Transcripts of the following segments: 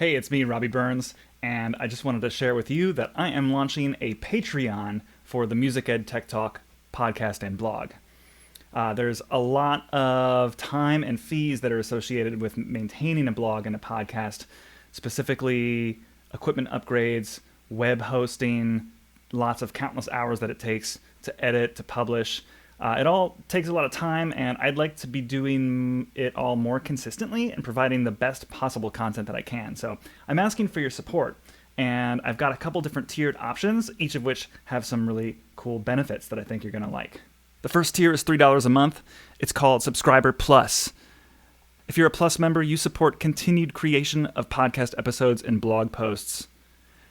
Hey, it's me, Robbie Burns, and I just wanted to share with you that I am launching a Patreon for the Music Ed Tech Talk podcast and blog. There's a lot of time and fees that are associated with maintaining a blog and a podcast, specifically equipment upgrades, web hosting, lots of countless hours that it takes to edit, to publish. It all takes a lot of time, and I'd like to be doing it all more consistently and providing the best possible content that I can. So I'm asking for your support, and I've got a couple different tiered options, each of which have some really cool benefits that I think you're going to like. The first tier is $3 a month. It's called Subscriber Plus. If you're a Plus member, you support continued creation of podcast episodes and blog posts.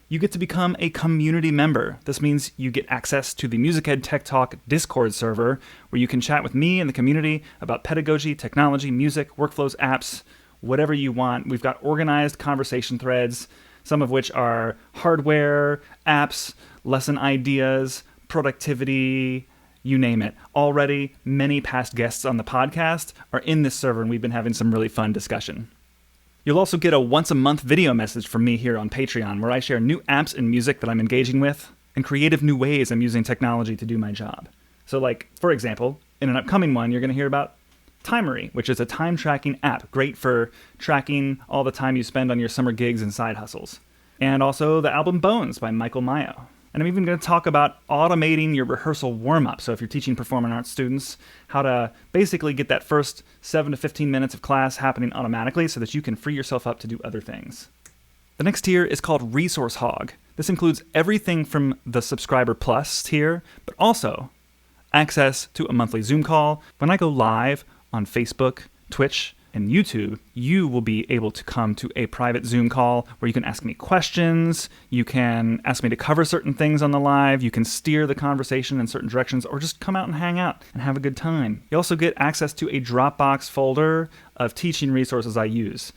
You get to become a community member. This means you get access to the Music Ed Tech Talk Discord server, where you can chat with me and the community about pedagogy, technology, music, workflows, apps, whatever you want. We've got organized conversation threads, some of which are hardware, apps, lesson ideas, productivity, you name it. Already, many past guests on the podcast are in this server, and we've been having some really fun discussion. You'll also get a once-a-month video message from me here on Patreon, where I share new apps and music that I'm engaging with, and creative new ways I'm using technology to do my job. So like, for example, in an upcoming one, you're going to hear about Timery, which is a time-tracking app, great for tracking all the time you spend on your summer gigs and side hustles. And also the album Bones by Michael Mayo. And I'm even going to talk about automating your rehearsal warm-up. So if you're teaching performing arts students, how to basically get that first 7 to 15 minutes of class happening automatically so that you can free yourself up to do other things. The next tier is called Resource Hog. This includes everything from the Subscriber Plus tier, but also access to a monthly Zoom call. When I go live on Facebook, Twitch, and YouTube, you will be able to come to a private Zoom call where you can ask me questions, you can ask me to cover certain things on the live, you can steer the conversation in certain directions, or just come out and hang out and have a good time. You also get access to a Dropbox folder of teaching resources I use.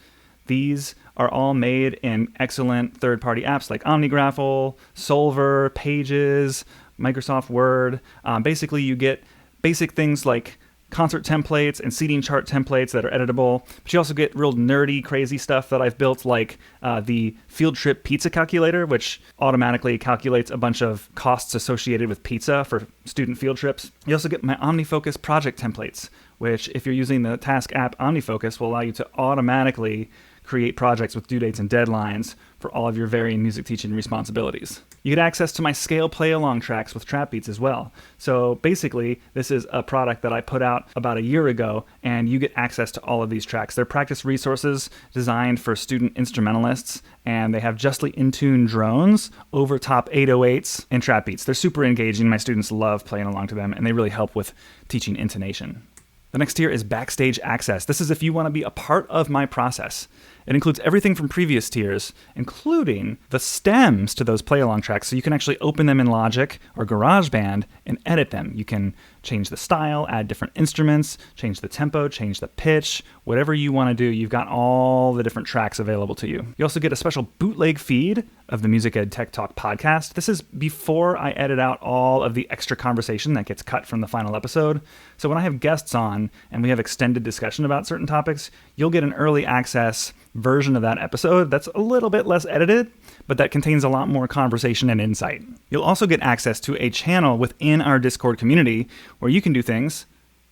These are all made in excellent third-party apps like OmniGraffle, Solver, Pages, Microsoft Word. Basically, you get basic things like concert templates and seating chart templates that are editable, but you also get real nerdy, crazy stuff that I've built, like the field trip pizza calculator, which automatically calculates a bunch of costs associated with pizza for student field trips. You also get my OmniFocus project templates, which, if you're using the task app OmniFocus, will allow you to automatically create projects with due dates and deadlines for all of your varying music teaching responsibilities. You get access to my scale play-along tracks with trap beats as well. So basically, this is a product that I put out about a year ago, and you get access to all of these tracks. They're practice resources designed for student instrumentalists, and they have justly in-tune drones over top 808s and trap beats. They're super engaging. My students love playing along to them, and they really help with teaching intonation. The next tier is Backstage Access. This is if you want to be a part of my process. It includes everything from previous tiers, including the stems to those play-along tracks, so you can actually open them in Logic or GarageBand and edit them. You can change the style, add different instruments, change the tempo, change the pitch, whatever you want to do. You've got all the different tracks available to you. You also get a special bootleg feed of the Music Ed Tech Talk podcast. This is before I edit out all of the extra conversation that gets cut from the final episode. So when I have guests on and we have extended discussion about certain topics, you'll get an early access version of that episode that's a little bit less edited, but that contains a lot more conversation and insight. You'll also get access to a channel within our Discord community where you can do things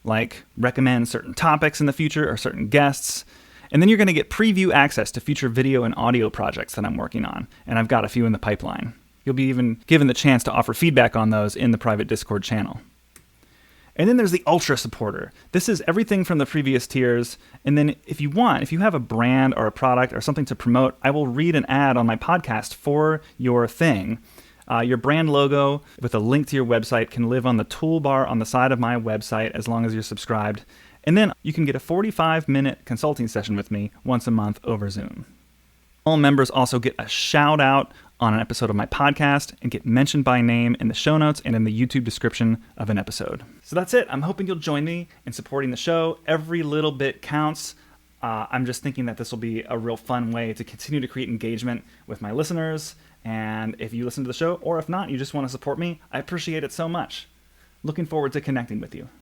like recommend certain topics in the future or certain guests. And then you're going to get preview access to future video and audio projects that I'm working on, and I've got a few in the pipeline. You'll be even given the chance to offer feedback on those in the private Discord channel. And then there's the Ultra Supporter. This is everything from the previous tiers. And then if you have a brand or a product or something to promote, I will read an ad on my podcast for your thing. Your brand logo with a link to your website can live on the toolbar on the side of my website as long as you're subscribed. And then you can get a 45-minute consulting session with me once a month over Zoom. All members also get a shout out on an episode of my podcast and get mentioned by name in the show notes and in the YouTube description of an episode. So that's it. I'm hoping you'll join me in supporting the show. Every little bit counts. I'm just thinking that this will be a real fun way to continue to create engagement with my listeners. And if you listen to the show, or if not, you just want to support me, I appreciate it so much. Looking forward to connecting with you.